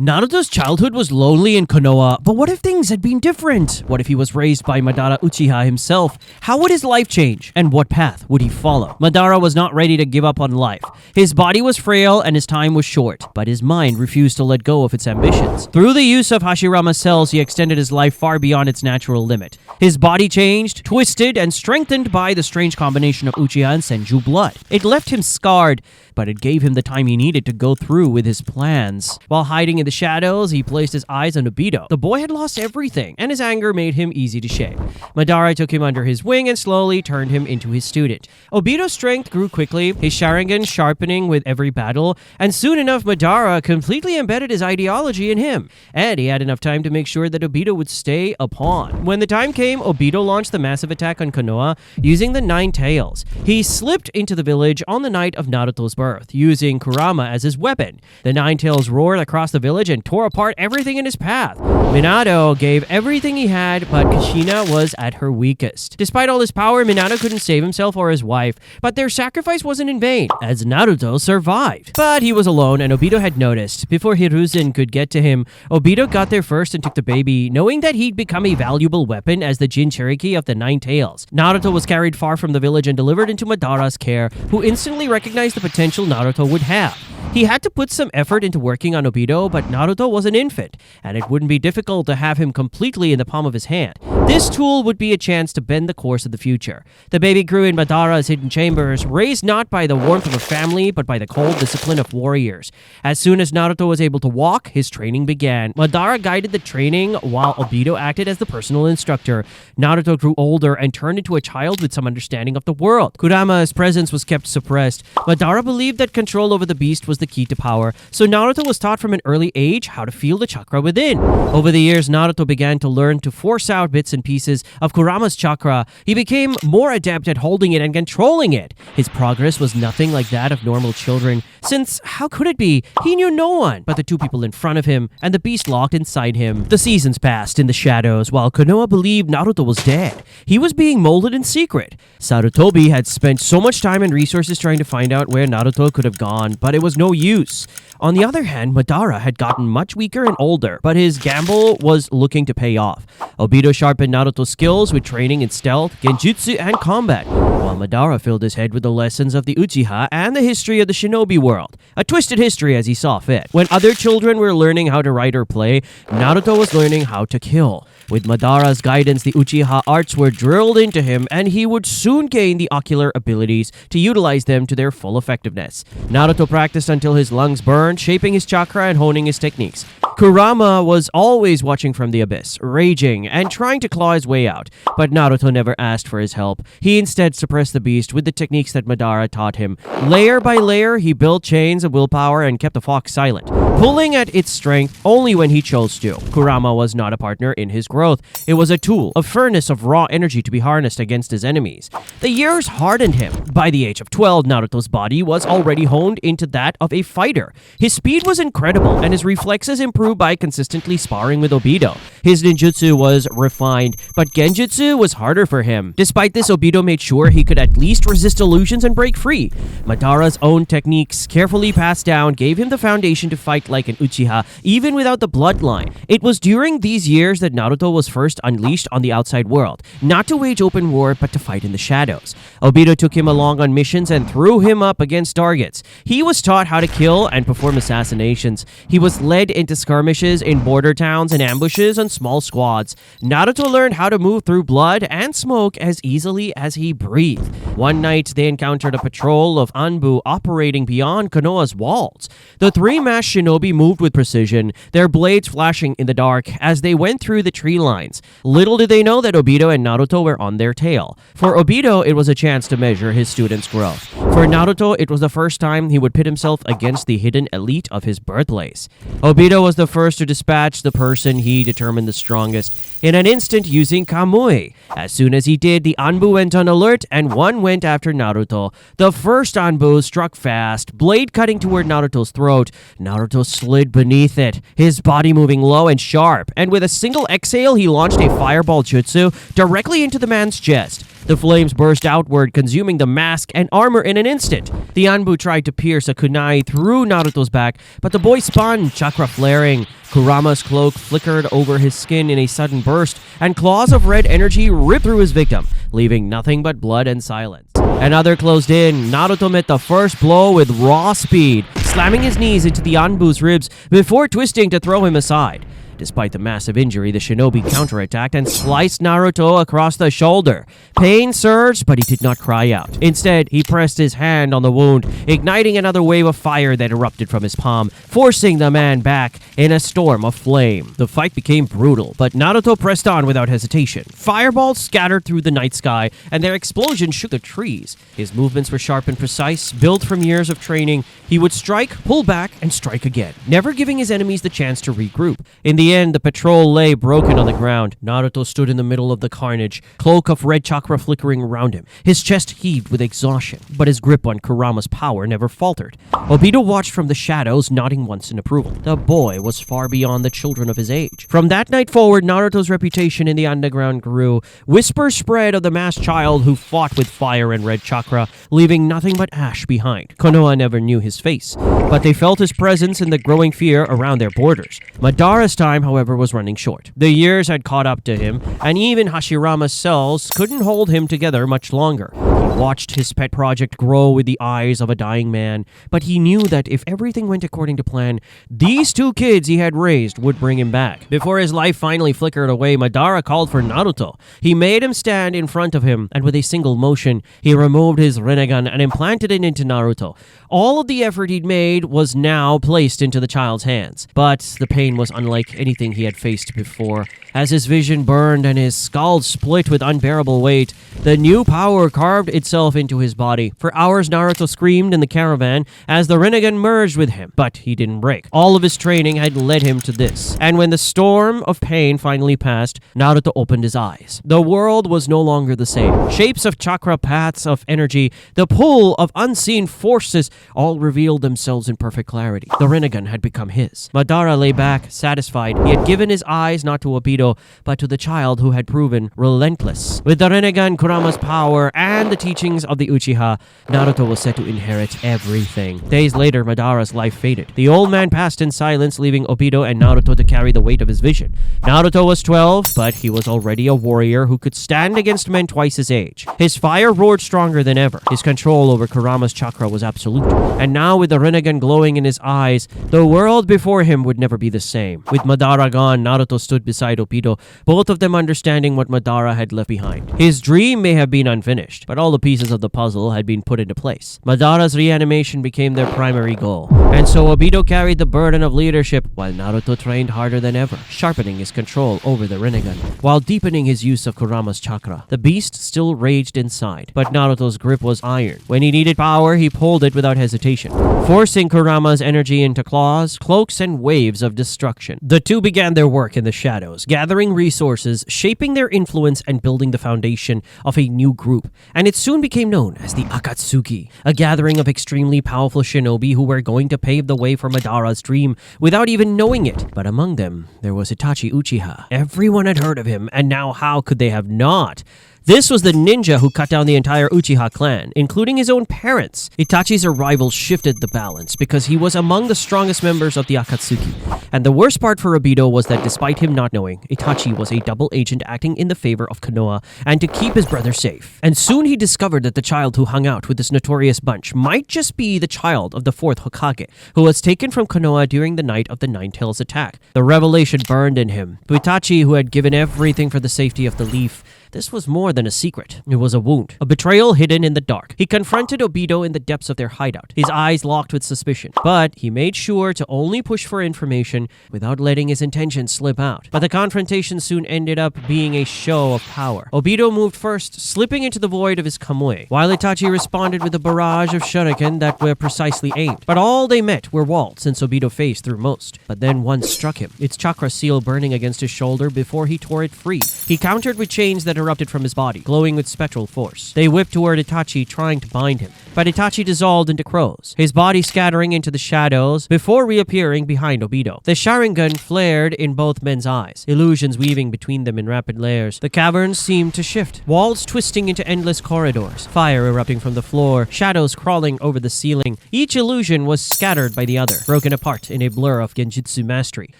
Naruto's childhood was lonely in Konoha, but what if things had been different? What if he was raised by Madara Uchiha himself? How would his life change, and what path would he follow? Madara was not ready to give up on life. His body was frail and his time was short, but his mind refused to let go of its ambitions. Through the use of Hashirama cells, he extended his life far beyond its natural limit. His body changed, twisted, and strengthened by the strange combination of Uchiha and Senju blood. It left him scarred, but it gave him the time he needed to go through with his plans. While hiding in the shadows, he placed his eyes on Obito. The boy had lost everything, and his anger made him easy to shake. Madara took him under his wing and slowly turned him into his student. Obito's strength grew quickly, his Sharingan sharpening with every battle, and soon enough Madara completely embedded his ideology in him, and he had enough time to make sure that Obito would stay a pawn. When the time came, Obito launched the massive attack on Konoha using the Nine Tails. He slipped into the village on the night of Naruto's birth, using Kurama as his weapon. The Nine Tails roared across the village and tore apart everything in his path. Minato gave everything he had, but Kushina was at her weakest. Despite all his power, Minato couldn't save himself or his wife, but their sacrifice wasn't in vain, as Naruto survived. But he was alone, and Obito had noticed. Before Hiruzen could get to him, Obito got there first and took the baby, knowing that he'd become a valuable weapon as the Jin Cherokee of the Nine Tails. Naruto was carried far from the village and delivered into Madara's care, who instantly recognized the potential Naruto would have. He had to put some effort into working on Obito, but Naruto was an infant, and it wouldn't be difficult to have him completely in the palm of his hand. This tool would be a chance to bend the course of the future. The baby grew in Madara's hidden chambers, raised not by the warmth of a family, but by the cold discipline of warriors. As soon as Naruto was able to walk, his training began. Madara guided the training, while Obito acted as the personal instructor. Naruto grew older and turned into a child with some understanding of the world. Kurama's presence was kept suppressed. Madara believed that control over the beast was the key to power, so Naruto was taught from an early age how to feel the chakra within. Over the years, Naruto began to learn to force out bits and pieces of Kurama's chakra. He became more adept at holding it and controlling it. His progress was nothing like that of normal children, since how could it be? He knew no one but the two people in front of him and the beast locked inside him. The seasons passed in the shadows while Konoha believed Naruto was dead. He was being molded in secret. Sarutobi had spent so much time and resources trying to find out where Naruto could have gone, but it was no use. On the other hand, Madara had gotten much weaker and older, but his gamble was looking to pay off. Obito sharpened Naruto's skills with training in stealth, genjutsu, and combat, while Madara filled his head with the lessons of the Uchiha and the history of the shinobi world. A twisted history as he saw fit. When other children were learning how to write or play, Naruto was learning how to kill. With Madara's guidance, the Uchiha arts were drilled into him, and he would soon gain the ocular abilities to utilize them to their full effectiveness. Naruto practiced until his lungs burned, shaping his chakra and honing his techniques. Kurama was always watching from the abyss, raging and trying to claw his way out, but Naruto never asked for his help. He instead suppressed the beast with the techniques that Madara taught him. Layer by layer, he built chains of willpower and kept the fox silent, pulling at its strength only when he chose to. Kurama was not a partner in his growth. It was a tool, a furnace of raw energy to be harnessed against his enemies. The years hardened him. By the age of 12, Naruto's body was already honed into that of a fighter. His speed was incredible, and his reflexes improved by consistently sparring with Obito. His ninjutsu was refined, but genjutsu was harder for him. Despite this, Obito made sure he could at least resist illusions and break free. Madara's own techniques, carefully passed down, gave him the foundation to fight like an Uchiha, even without the bloodline. It was during these years that Naruto was first unleashed on the outside world, not to wage open war, but to fight in the shadows. Obito took him along on missions and threw him up against targets. He was taught how to kill and perform assassinations. He was led into skirmishes in border towns and ambushes on small squads. Naruto learned how to move through blood and smoke as easily as he breathed. One night, they encountered a patrol of Anbu operating beyond Konoha's walls. The three masked shinobi moved with precision, their blades flashing in the dark as they went through the tree lines. Little did they know that Obito and Naruto were on their tail. For Obito, it was a chance to measure his student's growth. For Naruto, it was the first time he would pit himself against the hidden elite of his birthplace. Obito was the first to dispatch the person he determined the strongest, in an instant using Kamui. As soon as he did, the Anbu went on alert, and one went after Naruto. The first Anbu struck fast, blade cutting toward Naruto's throat. Naruto slid beneath it, his body moving low and sharp, and with a single exhale, he launched a fireball jutsu directly into the man's chest. The flames burst outward, consuming the mask and armor in an an instant. The Anbu tried to pierce a kunai through Naruto's back, but the boy spun, chakra flaring. Kurama's cloak flickered over his skin in a sudden burst, and claws of red energy ripped through his victim, leaving nothing but blood and silence. Another closed in. Naruto met the first blow with raw speed, slamming his knees into the Anbu's ribs before twisting to throw him aside. Despite the massive injury, the shinobi counterattacked and sliced Naruto across the shoulder. Pain surged, but he did not cry out. Instead, he pressed his hand on the wound, igniting another wave of fire that erupted from his palm, forcing the man back in a storm of flame. The fight became brutal, but Naruto pressed on without hesitation. Fireballs scattered through the night sky, and their explosion shook the trees. His movements were sharp and precise, built from years of training. He would strike, pull back, and strike again, never giving his enemies the chance to regroup. In the end, the patrol lay broken on the ground. Naruto stood in the middle of the carnage, cloak of red chakra flickering around him. His chest heaved with exhaustion, but his grip on Kurama's power never faltered. Obito watched from the shadows, nodding once in approval. The boy was far beyond the children of his age. From that night forward, Naruto's reputation in the underground grew. Whispers spread of the masked child who fought with fire and red chakra, leaving nothing but ash behind. Konoha never knew his face, but they felt his presence in the growing fear around their borders. Madara's time, however, was running short. The years had caught up to him, and even Hashirama's cells couldn't hold him together much longer. He watched his pet project grow with the eyes of a dying man, but he knew that if everything went according to plan, these two kids he had raised would bring him back. Before his life finally flickered away, Madara called for Naruto. He made him stand in front of him, and with a single motion, he removed his Rinnegan and implanted it into Naruto. All of the effort he'd made was now placed into the child's hands, but the pain was unlike anything he had faced before. As his vision burned and his skull split with unbearable weight, the new power carved itself into his body. For hours, Naruto screamed in the caravan as the Rinnegan merged with him, but he didn't break. All of his training had led him to this. And when the storm of pain finally passed, Naruto opened his eyes. The world was no longer the same. Shapes of chakra, paths of energy, the pull of unseen forces all revealed themselves in perfect clarity. The Rinnegan had become his. Madara lay back, satisfied. He had given his eyes not to Obito, but to the child who had proven relentless. With the Rinnegan, Kurama's power, and the teachings of the Uchiha, Naruto was set to inherit everything. Days later, Madara's life faded. The old man passed in silence, leaving Obito and Naruto to carry the weight of his vision. Naruto was 12, but he was already a warrior who could stand against men twice his age. His fire roared stronger than ever. His control over Kurama's chakra was absolute. And now, with the Rinnegan glowing in his eyes, the world before him would never be the same. With Madara gone, Naruto stood beside Obito, both of them understanding what Madara had left behind. His dream may have been unfinished, but all the pieces of the puzzle had been put into place. Madara's reanimation became their primary goal, and so Obito carried the burden of leadership while Naruto trained harder than ever, sharpening his control over the Rinnegan, while deepening his use of Kurama's chakra. The beast still raged inside, but Naruto's grip was iron. When he needed power, he pulled it without hesitation, forcing Kurama's energy into claws, cloaks, and waves of destruction. The two began their work in the shadows, gathering resources, shaping their influence, and building the foundation of a new group. And it soon became known as the Akatsuki, a gathering of extremely powerful shinobi who were going to pave the way for Madara's dream without even knowing it. But among them, there was Itachi Uchiha. Everyone had heard of him, and now how could they have not? This was the ninja who cut down the entire Uchiha clan, including his own parents. Itachi's arrival shifted the balance because he was among the strongest members of the Akatsuki. And the worst part for Obito was that despite him not knowing, Itachi was a double agent acting in the favor of Konoha and to keep his brother safe. And soon he discovered that the child who hung out with this notorious bunch might just be the child of the fourth Hokage, who was taken from Konoha during the night of the Nine-Tails attack. The revelation burned in him. To Itachi, who had given everything for the safety of the Leaf, this was more than a secret. It was a wound, a betrayal hidden in the dark. He confronted Obito in the depths of their hideout, his eyes locked with suspicion. But he made sure to only push for information without letting his intentions slip out. But the confrontation soon ended up being a show of power. Obito moved first, slipping into the void of his Kamui, while Itachi responded with a barrage of shuriken that were precisely aimed. But all they met were walls, since Obito faced through most. But then one struck him, its chakra seal burning against his shoulder before he tore it free. He countered with chains that erupted from his body, glowing with spectral force. They whipped toward Itachi, trying to bind him, but Itachi dissolved into crows, his body scattering into the shadows before reappearing behind Obito. The Sharingan flared in both men's eyes, illusions weaving between them in rapid layers. The caverns seemed to shift, walls twisting into endless corridors, fire erupting from the floor, shadows crawling over the ceiling. Each illusion was scattered by the other, broken apart in a blur of genjutsu mastery.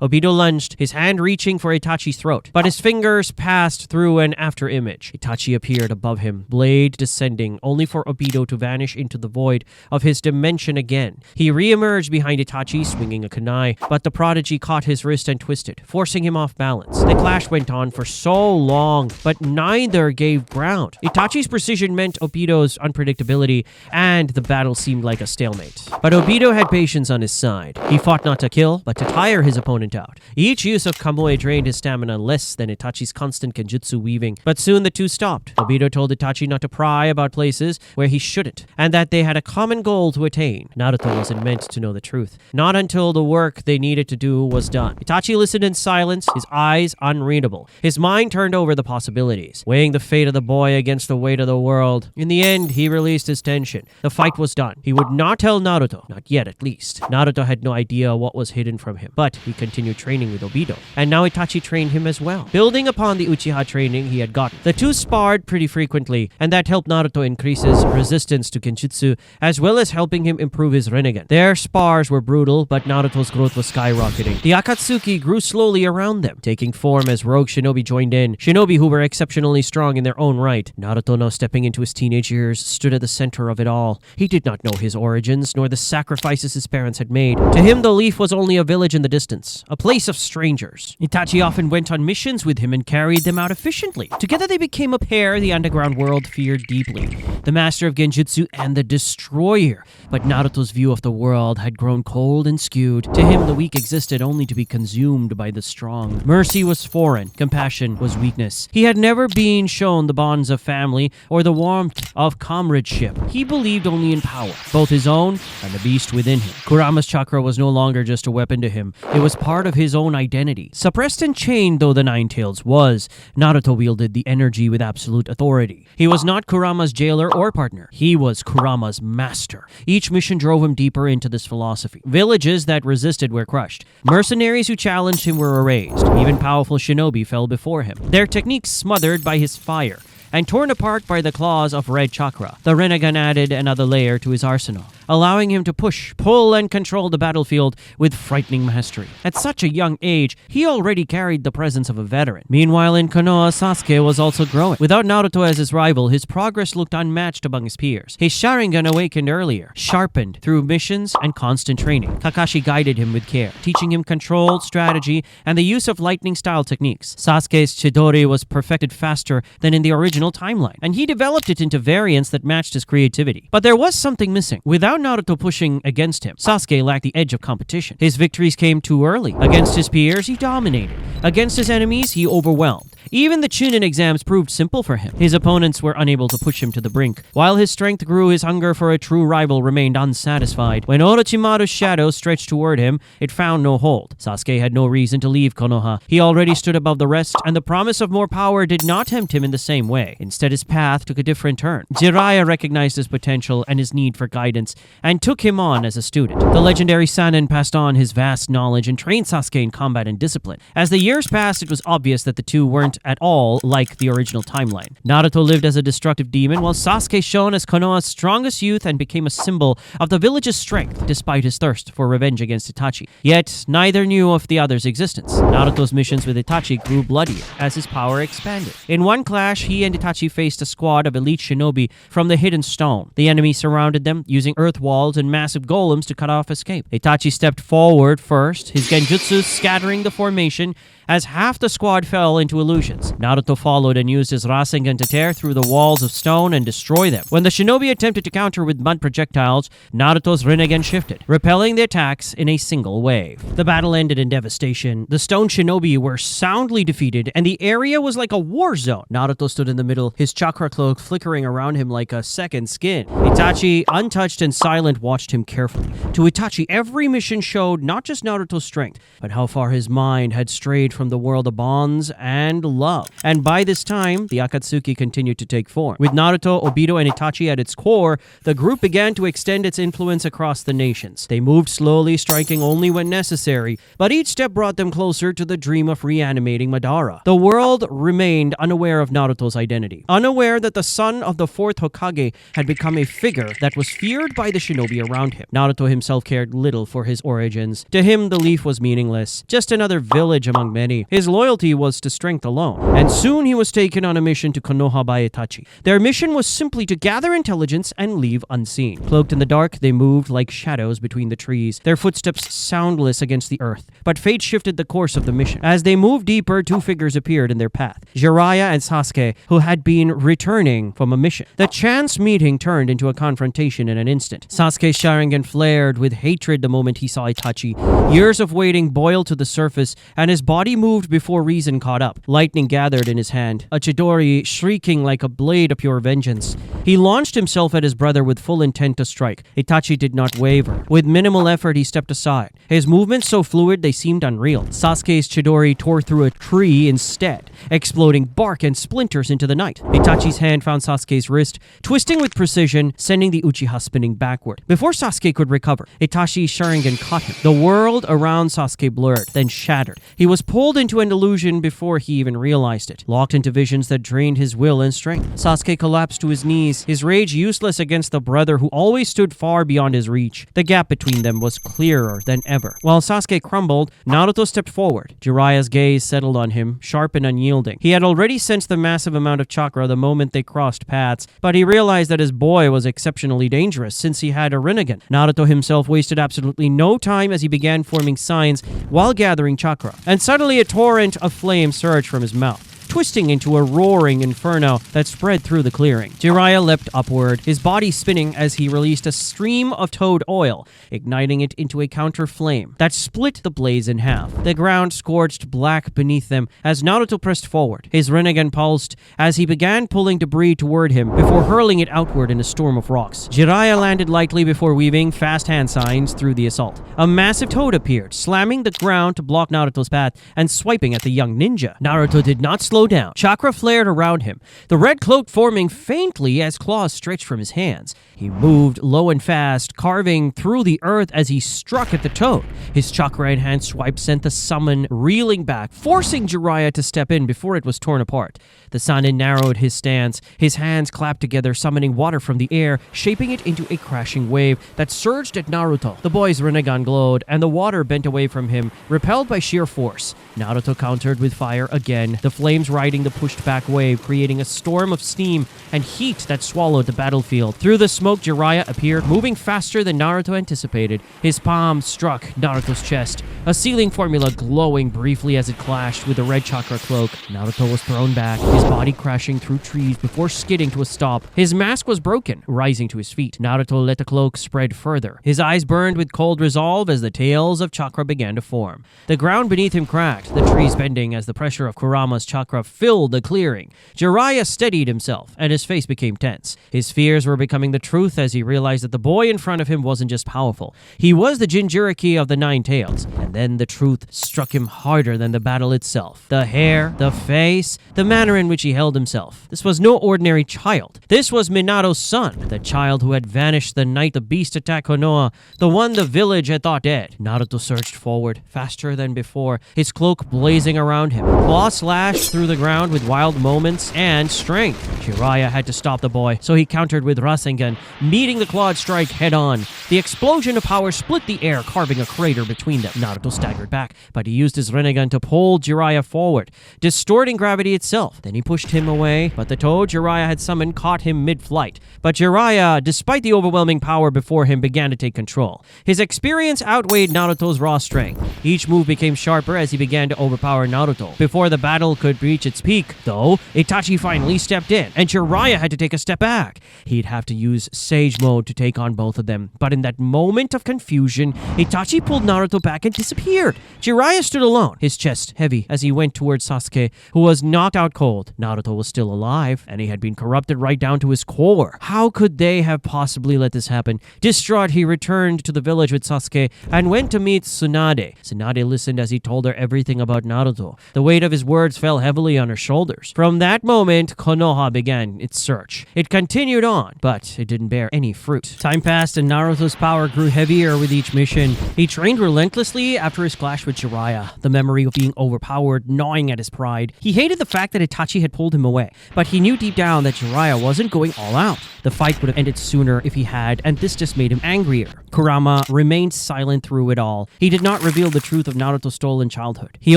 Obito lunged, his hand reaching for Itachi's throat, but his fingers passed through an after image. Itachi appeared above him, blade descending, only for Obito to vanish into the void of his dimension again. He re-emerged behind Itachi, swinging a kunai, but the prodigy caught his wrist and twisted, forcing him off balance. The clash went on for so long, but neither gave ground. Itachi's precision meant Obito's unpredictability, and the battle seemed like a stalemate. But Obito had patience on his side. He fought not to kill, but to tire his opponent out. Each use of Kamui drained his stamina less than Itachi's constant genjutsu weaving, but soon the two stopped. Obito told Itachi not to pry about places where he shouldn't, and that they had a common goal to attain. Naruto wasn't meant to know the truth. Not until the work they needed to do was done. Itachi listened in silence, his eyes unreadable. His mind turned over the possibilities, weighing the fate of the boy against the weight of the world. In the end, he released his tension. The fight was done. He would not tell Naruto, not yet at least. Naruto had no idea what was hidden from him, but he continued training with Obito, and now Itachi trained him as well, building upon the Uchiha training he had gotten. The two sparred pretty frequently, and that helped Naruto increase his resistance to genjutsu, as well as helping him improve his Rinnegan. Their spars were brutal, but Naruto's growth was skyrocketing. The Akatsuki grew slowly around them, taking form as rogue shinobi joined in, shinobi who were exceptionally strong in their own right. Naruto, now stepping into his teenage years, stood at the center of it all. He did not know his origins, nor the sacrifices his parents had made. To him, the Leaf was only a village in the distance, a place of strangers. Itachi often went on missions with him and carried them out efficiently. Together they became a pair the underground world feared deeply, the master of genjutsu and the destroyer. But Naruto's view of the world had grown cold and skewed. To him, the weak existed only to be consumed by the strong. Mercy was foreign, compassion was weakness. He had never been shown the bonds of family or the warmth of comradeship. He believed only in power, both his own and the beast within him. Kurama's chakra was no longer just a weapon to him. It was part of his own identity. Suppressed and chained though the Nine Tails was, Naruto wielded the energy with absolute authority. He was not Kurama's jailer or partner. He was Kurama's master. Each mission drove him deeper into this philosophy. Villages that resisted were crushed. Mercenaries who challenged him were erased. Even powerful shinobi fell before him, their techniques smothered by his fire and torn apart by the claws of red chakra. The Rinnegan added another layer to his arsenal, allowing him to push, pull, and control the battlefield with frightening mastery. At such a young age, he already carried the presence of a veteran. Meanwhile, in Konoha, Sasuke was also growing. Without Naruto as his rival, his progress looked unmatched among his peers. His Sharingan awakened earlier, sharpened through missions and constant training. Kakashi guided him with care, teaching him control, strategy, and the use of lightning-style techniques. Sasuke's Chidori was perfected faster than in the original timeline, and he developed it into variants that matched his creativity. But there was something missing. Without Naruto pushing against him, Sasuke lacked the edge of competition. His victories came too early. Against his peers, he dominated. Against his enemies, he overwhelmed. Even the Chunin exams proved simple for him. His opponents were unable to push him to the brink. While his strength grew, his hunger for a true rival remained unsatisfied. When Orochimaru's shadow stretched toward him, it found no hold. Sasuke had no reason to leave Konoha. He already stood above the rest, and the promise of more power did not tempt him in the same way. Instead, his path took a different turn. Jiraiya recognized his potential and his need for guidance, and took him on as a student. The legendary Sannin passed on his vast knowledge and trained Sasuke in combat and discipline. As the years passed, it was obvious that the two weren't at all like the original timeline. Naruto lived as a destructive demon, while Sasuke shone as Konoha's strongest youth and became a symbol of the village's strength, despite his thirst for revenge against Itachi. Yet, neither knew of the other's existence. Naruto's missions with Itachi grew bloodier as his power expanded. In one clash, he and Itachi faced a squad of elite shinobi from the Hidden Stone. The enemy surrounded them, using earth walls and massive golems to cut off escape. Itachi stepped forward first, his genjutsu scattering the formation as half the squad fell into illusions. Naruto followed and used his Rasengan to tear through the walls of stone and destroy them. When the shinobi attempted to counter with mud projectiles, Naruto's Rinnegan shifted, repelling the attacks in a single wave. The battle ended in devastation. The stone shinobi were soundly defeated, and the area was like a war zone. Naruto stood in the middle, his chakra cloak flickering around him like a second skin. Itachi, untouched and silent, watched him carefully. To Itachi, every mission showed not just Naruto's strength, but how far his mind had strayed from the world of bonds and love. And by this time, the Akatsuki continued to take form. With Naruto, Obito, and Itachi at its core, the group began to extend its influence across the nations. They moved slowly, striking only when necessary, but each step brought them closer to the dream of reanimating Madara. The world remained unaware of Naruto's identity, unaware that the son of the fourth Hokage had become a figure that was feared by the shinobi around him. Naruto himself cared little for his origins. To him, the leaf was meaningless, just another village among many. His loyalty was to strength alone, and soon he was taken on a mission to Konoha by Itachi. Their mission was simply to gather intelligence and leave unseen. Cloaked in the dark, they moved like shadows between the trees, their footsteps soundless against the earth. But fate shifted the course of the mission. As they moved deeper, two figures appeared in their path: Jiraiya and Sasuke, who had been returning from a mission. The chance meeting turned into a confrontation in an instant. Sasuke's Sharingan flared with hatred the moment he saw Itachi. Years of waiting boiled to the surface, and his body moved before reason caught up. Lightning gathered in his hand, a Chidori shrieking like a blade of pure vengeance. He launched himself at his brother with full intent to strike. Itachi did not waver. With minimal effort, he stepped aside. His movements so fluid they seemed unreal. Sasuke's Chidori tore through a tree instead, exploding bark and splinters into the night. Itachi's hand found Sasuke's wrist, twisting with precision, sending the Uchiha spinning backward. Before Sasuke could recover, Itachi's Sharingan caught him. The world around Sasuke blurred, then shattered. He was pulled into an illusion before he even realized it, locked into visions that drained his will and strength. Sasuke collapsed to his knees, his rage useless against the brother who always stood far beyond his reach. The gap between them was clearer than ever. While Sasuke crumbled, Naruto stepped forward. Jiraiya's gaze settled on him, sharp and unyielding. He had already sensed the massive amount of chakra the moment they crossed paths, but he realized that his boy was exceptionally dangerous since he had a Rinnegan. Naruto himself wasted absolutely no time as he began forming signs while gathering chakra. And suddenly a torrent of flame surged from his mouth, twisting into a roaring inferno that spread through the clearing. Jiraiya leapt upward, his body spinning as he released a stream of toad oil, igniting it into a counter flame that split the blaze in half. The ground scorched black beneath them as Naruto pressed forward. His Rinnegan pulsed as he began pulling debris toward him before hurling it outward in a storm of rocks. Jiraiya landed lightly before weaving fast hand signs through the assault. A massive toad appeared, slamming the ground to block Naruto's path and swiping at the young ninja. Naruto did not slow down. Chakra flared around him, the red cloak forming faintly as claws stretched from his hands. He moved low and fast, carving through the earth as he struck at the toad. His chakra-enhanced swipe sent the summon reeling back, forcing Jiraiya to step in before it was torn apart. The Sanin narrowed his stance. His hands clapped together, summoning water from the air, shaping it into a crashing wave that surged at Naruto. The boy's Rinnegan glowed, and the water bent away from him, repelled by sheer force. Naruto countered with fire again, the flames riding the pushed-back wave, creating a storm of steam and heat that swallowed the battlefield. Through the smoke, Jiraiya appeared, moving faster than Naruto anticipated. His palm struck Naruto's chest, a sealing formula glowing briefly as it clashed with the red chakra cloak. Naruto was thrown back, his body crashing through trees before skidding to a stop. His mask was broken, rising to his feet. Naruto let the cloak spread further. His eyes burned with cold resolve as the tails of chakra began to form. The ground beneath him cracked, the trees bending as the pressure of Kurama's chakra filled the clearing. Jiraiya steadied himself, and his face became tense. His fears were becoming the truth as he realized that the boy in front of him wasn't just powerful. He was the Jinchuriki of the Nine Tails. And then the truth struck him harder than the battle itself. The hair, the face, the manner in which he held himself. This was no ordinary child. This was Minato's son, the child who had vanished the night the beast attacked Konoha, the one the village had thought dead. Naruto surged forward, faster than before, his cloak blazing around him. Claws slashed through the ground with wild moments and strength. Jiraiya had to stop the boy, so he countered with Rasengan, meeting the clawed strike head-on. The explosion of power split the air, carving a crater between them. Naruto staggered back, but he used his Rinnegan to pull Jiraiya forward, distorting gravity itself. Then he pushed him away, but the toad Jiraiya had summoned caught him mid-flight. But Jiraiya, despite the overwhelming power before him, began to take control. His experience outweighed Naruto's raw strength. Each move became sharper as he began to overpower Naruto. Before the battle could reach its peak, though, Itachi finally stepped in, and Jiraiya had to take a step back. He'd have to use Sage Mode to take on both of them, but in that moment of confusion, Itachi pulled Naruto back and disappeared. Jiraiya stood alone, his chest heavy as he went towards Sasuke, who was knocked out cold. Naruto was still alive, and he had been corrupted right down to his core. How could they have possibly let this happen? Distraught, he returned to the village with Sasuke and went to meet Tsunade. Tsunade listened as he told her everything about Naruto. The weight of his words fell heavily heavily on her shoulders. From that moment, Konoha began its search. It continued on, but it didn't bear any fruit. Time passed and Naruto's power grew heavier with each mission. He trained relentlessly after his clash with Jiraiya, the memory of being overpowered gnawing at his pride. He hated the fact that Itachi had pulled him away, but he knew deep down that Jiraiya wasn't going all out. The fight would have ended sooner if he had, and this just made him angrier. Kurama remained silent through it all. He did not reveal the truth of Naruto's stolen childhood. He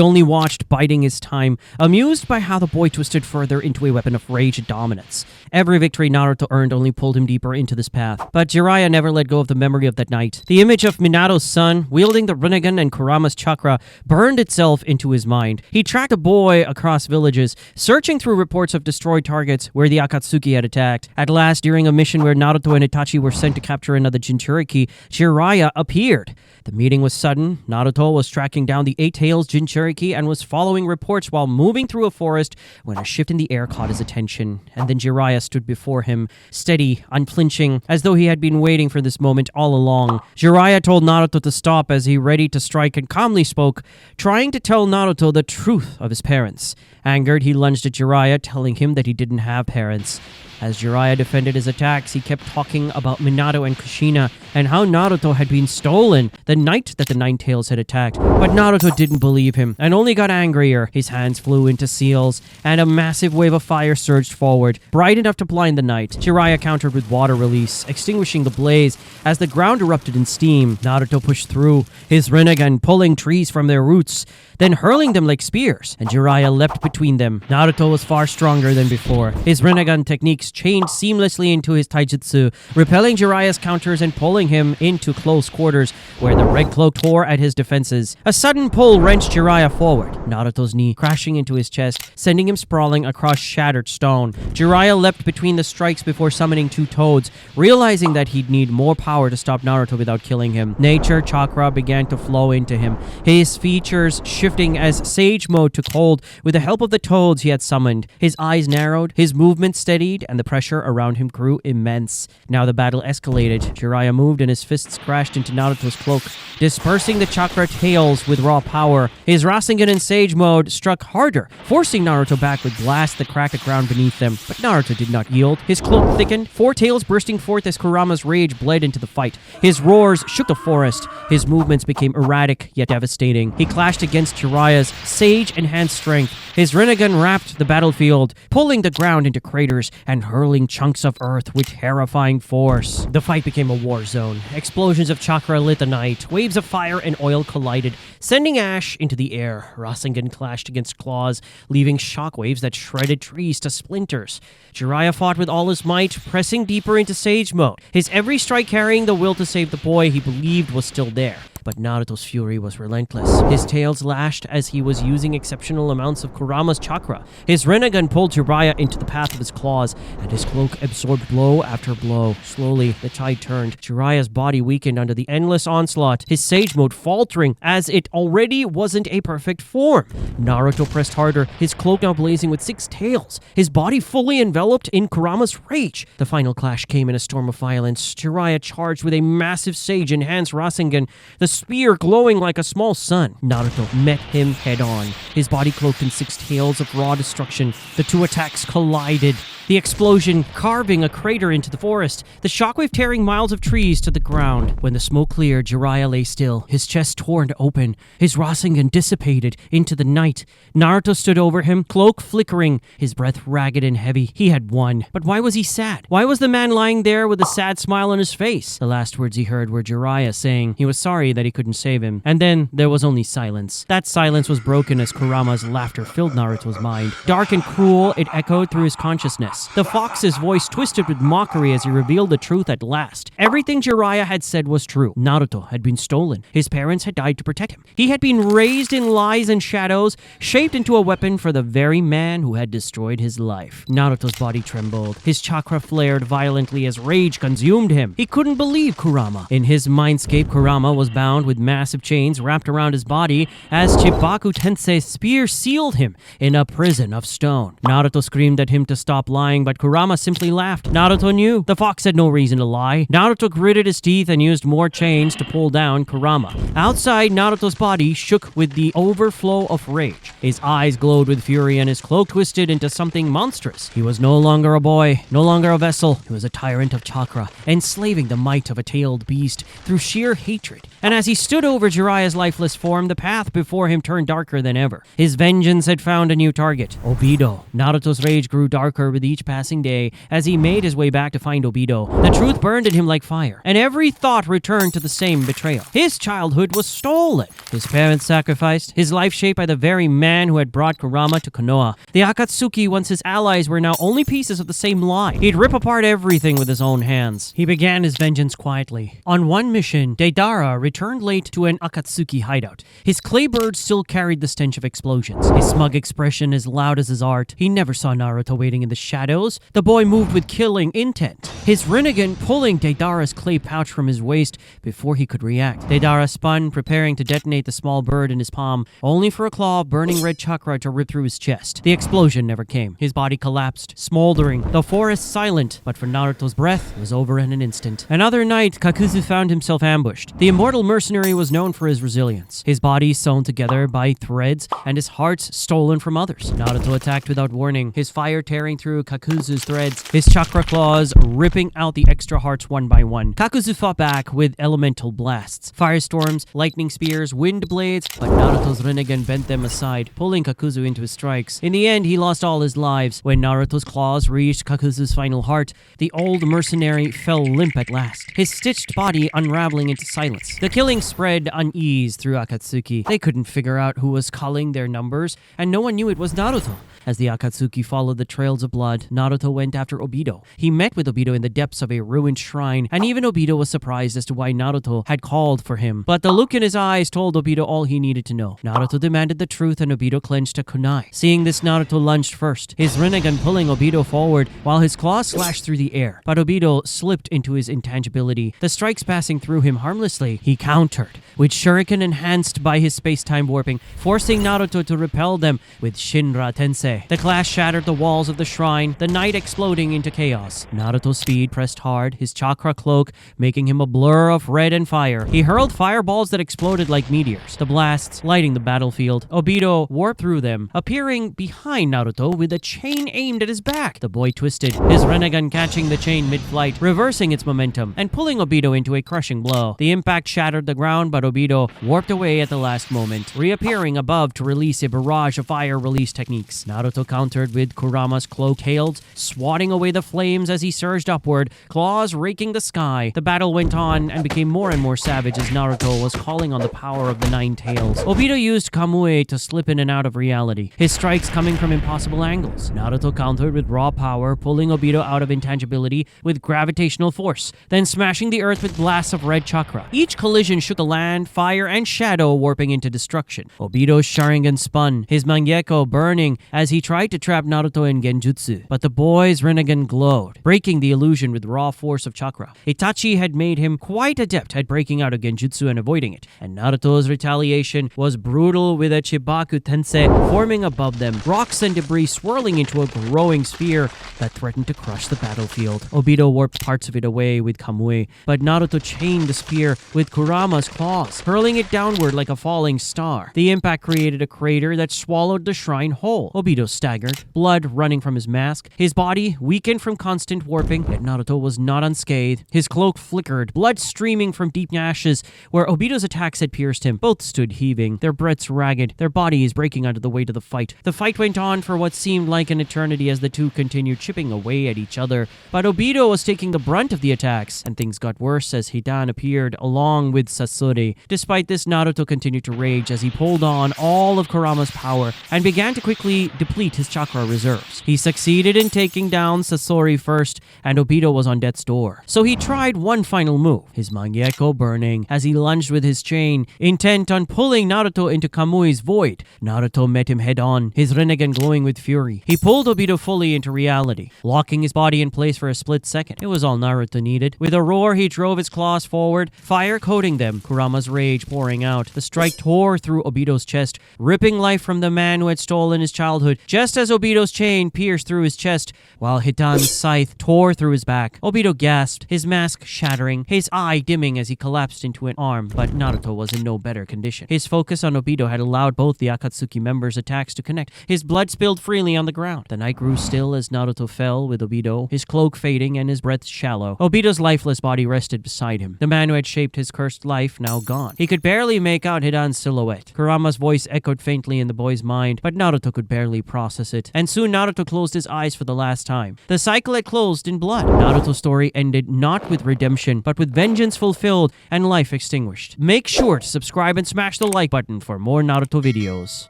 only watched, biding his time, amused by how the boy twisted further into a weapon of rage and dominance. Every victory Naruto earned only pulled him deeper into this path, but Jiraiya never let go of the memory of that night. The image of Minato's son, wielding the Rinnegan and Kurama's chakra, burned itself into his mind. He tracked the boy across villages, searching through reports of destroyed targets where the Akatsuki had attacked. At last, during a mission where Naruto and Itachi were sent to capture another Jinchuriki, Jiraiya appeared. The meeting was sudden. Naruto was tracking down the Eight-Tails Jinchuriki and was following reports while moving through a forest when a shift in the air caught his attention. And then Jiraiya stood before him, steady, unflinching, as though he had been waiting for this moment all along. Jiraiya told Naruto to stop as he readied to strike and calmly spoke, trying to tell Naruto the truth of his parents. Angered, he lunged at Jiraiya, telling him that he didn't have parents. As Jiraiya defended his attacks, he kept talking about Minato and Kushina and how Naruto had been stolen the night that the Nine-Tails had attacked. But Naruto didn't believe him and only got angrier. His hands flew into seals and a massive wave of fire surged forward, bright enough to blind the night. Jiraiya countered with water release, extinguishing the blaze as the ground erupted in steam. Naruto pushed through, his Rinnegan pulling trees from their roots, then hurling them like spears, and Jiraiya leapt between them. Naruto was far stronger than before. His Rinnegan techniques changed seamlessly into his taijutsu, repelling Jiraiya's counters and pulling him into close quarters where the red cloak tore at his defenses. A sudden pull wrenched Jiraiya forward, Naruto's knee crashing into his chest, sending him sprawling across shattered stone. Jiraiya leapt between the strikes before summoning two toads, realizing that he'd need more power to stop Naruto without killing him. Nature chakra began to flow into him, his features shifting as Sage Mode took hold with the help of the toads he had summoned. His eyes narrowed, his movement steadied, and the pressure around him grew immense. Now the battle escalated. Jiraiya moved and his fists crashed into Naruto's cloak, dispersing the chakra tails with raw power. His Rasengan in Sage Mode struck harder, forcing Naruto back with blasts that cracked the ground beneath them. But Naruto did not yield. His cloak thickened, four tails bursting forth as Kurama's rage bled into the fight. His roars shook the forest. His movements became erratic yet devastating. He clashed against Jiraiya's sage-enhanced strength. His Rinnegan wrapped the battlefield, pulling the ground into craters and hurling chunks of earth with terrifying force. The fight became a war zone. Explosions of chakra lit the night. Waves of fire and oil collided, sending ash into the air. Rasengan clashed against claws, leaving shockwaves that shredded trees to splinters. Jiraiya fought with all his might, pressing deeper into Sage Mode, his every strike carrying the will to save the boy he believed was still there. But Naruto's fury was relentless. His tails lashed as he was using exceptional amounts of Kurama's chakra. His Rinnegan pulled Jiraiya into the path of his claws, and his cloak absorbed blow after blow. Slowly, the tide turned. Jiraiya's body weakened under the endless onslaught, his Sage Mode faltering as it already wasn't a perfect form. Naruto pressed harder, his cloak now blazing with 6 tails, his body fully enveloped in Kurama's rage. The final clash came in a storm of violence. Jiraiya charged with a massive Sage-enhanced Rasengan, the spear glowing like a small sun. Naruto met him head-on, his body cloaked in 6 tails of raw destruction. The two attacks collided, the explosion carving a crater into the forest, the shockwave tearing miles of trees to the ground. When the smoke cleared, Jiraiya lay still, his chest torn open, his Rasengan dissipated into the night. Naruto stood over him, cloak flickering, his breath ragged and heavy. He had won. But why was he sad? Why was the man lying there with a sad smile on his face? The last words he heard were Jiraiya saying he was sorry that he couldn't save him. And then there was only silence. That silence was broken as Kurama's laughter filled Naruto's mind. Dark and cruel, it echoed through his consciousness. The fox's voice twisted with mockery as he revealed the truth at last. Everything Jiraiya had said was true. Naruto had been stolen. His parents had died to protect him. He had been raised in lies and shadows, shaped into a weapon for the very man who had destroyed his life. Naruto's body trembled. His chakra flared violently as rage consumed him. He couldn't believe Kurama. In his mindscape, Kurama was bound ground with massive chains wrapped around his body as Chibaku Tensei's spear sealed him in a prison of stone. Naruto screamed at him to stop lying, but Kurama simply laughed. Naruto knew. The fox had no reason to lie. Naruto gritted his teeth and used more chains to pull down Kurama. Outside, Naruto's body shook with the overflow of rage. His eyes glowed with fury and his cloak twisted into something monstrous. He was no longer a boy, no longer a vessel. He was a tyrant of chakra, enslaving the might of a tailed beast through sheer hatred. And as he stood over Jiraiya's lifeless form, the path before him turned darker than ever. His vengeance had found a new target, Obito. Naruto's rage grew darker with each passing day as he made his way back to find Obito. The truth burned in him like fire, and every thought returned to the same betrayal. His childhood was stolen, his parents sacrificed, his life shaped by the very man who had brought Kurama to Konoha. The Akatsuki, once his allies, were now only pieces of the same lie. He'd rip apart everything with his own hands. He began his vengeance quietly. On one mission, Deidara returned late to an Akatsuki hideout. His clay bird still carried the stench of explosions. His smug expression as loud as his art. He never saw Naruto waiting in the shadows. The boy moved with killing intent. His Rinnegan pulling Deidara's clay pouch from his waist before he could react. Deidara spun, preparing to detonate the small bird in his palm, only for a claw of burning red chakra to rip through his chest. The explosion never came. His body collapsed, smoldering, the forest silent, but for Naruto's breath was over in an instant. Another night, Kakuzu found himself ambushed. The immortal mercenary was known for his resilience, his body sewn together by threads and his heart stolen from others. Naruto attacked without warning, his fire tearing through Kakuzu's threads, his chakra claws ripping out the extra hearts one by one. Kakuzu fought back with elemental blasts, firestorms, lightning spears, wind blades, but Naruto's Rinnegan bent them aside, pulling Kakuzu into his strikes. In the end, he lost all his lives. When Naruto's claws reached Kakuzu's final heart, the old mercenary fell limp at last, his stitched body unraveling into silence. The killing spread unease through Akatsuki. They couldn't figure out who was calling their numbers, and no one knew it was Naruto. As the Akatsuki followed the trails of blood, Naruto went after Obito. He met with Obito in the depths of a ruined shrine, and even Obito was surprised as to why Naruto had called for him. But the look in his eyes told Obito all he needed to know. Naruto demanded the truth, and Obito clenched a kunai. Seeing this, Naruto lunged first, his Rinnegan pulling Obito forward while his claws slashed through the air. But Obito slipped into his intangibility, the strikes passing through him harmlessly. He countered, with shuriken enhanced by his space-time warping, forcing Naruto to repel them with Shinra Tensei. The clash shattered the walls of the shrine, the night exploding into chaos. Naruto's speed pressed hard, his chakra cloak making him a blur of red and fire. He hurled fireballs that exploded like meteors, the blasts lighting the battlefield. Obito warped through them, appearing behind Naruto with a chain aimed at his back. The boy twisted, his Rinnegan catching the chain mid-flight, reversing its momentum, and pulling Obito into a crushing blow. The impact shattered the ground, but Obito warped away at the last moment, reappearing above to release a barrage of fire release techniques. Naruto countered with Kurama's cloak hailed, swatting away the flames as he surged upward, claws raking the sky. The battle went on and became more and more savage as Naruto was calling on the power of the Nine Tails. Obito used Kamui to slip in and out of reality, his strikes coming from impossible angles. Naruto countered with raw power, pulling Obito out of intangibility with gravitational force, then smashing the earth with blasts of red chakra. Each collision shook the land, fire, and shadow warping into destruction. Obito's Sharingan spun, his Mangekyo burning as he tried to trap Naruto in Genjutsu. But the boy's Rinnegan glowed, breaking the illusion with raw force of chakra. Itachi had made him quite adept at breaking out of Genjutsu and avoiding it, and Naruto's retaliation was brutal with a Chibaku Tensei forming above them, rocks and debris swirling into a growing sphere that threatened to crush the battlefield. Obito warped parts of it away with Kamui, but Naruto chained the spear with Kurama's claws, hurling it downward like a falling star. The impact created a crater that swallowed the shrine whole. Obito staggered, blood running from his mask, his body weakened from constant warping, yet Naruto was not unscathed. His cloak flickered, blood streaming from deep gashes where Obito's attacks had pierced him. Both stood heaving, their breaths ragged, their bodies breaking under the weight of the fight. The fight went on for what seemed like an eternity as the two continued chipping away at each other, but Obito was taking the brunt of the attacks, and things got worse as Hidan appeared along with Sasori. Despite this, Naruto continued to rage as he pulled on all of Kurama's power and began to quickly deplete his chakra reserves. He succeeded in taking down Sasori first, and Obito was on death's door. So he tried one final move, his Mangekyo burning, as he lunged with his chain, intent on pulling Naruto into Kamui's void. Naruto met him head-on, his Rinnegan glowing with fury. He pulled Obito fully into reality, locking his body in place for a split second. It was all Naruto needed. With a roar, he drove his claws forward, fire coating them them, Kurama's rage pouring out. The strike tore through Obito's chest, ripping life from the man who had stolen his childhood, just as Obito's chain pierced through his chest, while Hidan's scythe tore through his back. Obito gasped, his mask shattering, his eye dimming as he collapsed into an arm, but Naruto was in no better condition. His focus on Obito had allowed both the Akatsuki members' attacks to connect. His blood spilled freely on the ground. The night grew still as Naruto fell with Obito, his cloak fading and his breath shallow. Obito's lifeless body rested beside him, the man who had shaped his cursed life now gone. He could barely make out Hidan's silhouette. Kurama's voice echoed faintly in the boy's mind, but Naruto could barely process it. And soon Naruto closed his eyes for the last time. The cycle had closed in blood. Naruto's story ended not with redemption, but with vengeance fulfilled and life extinguished. Make sure to subscribe and smash the like button for more Naruto videos.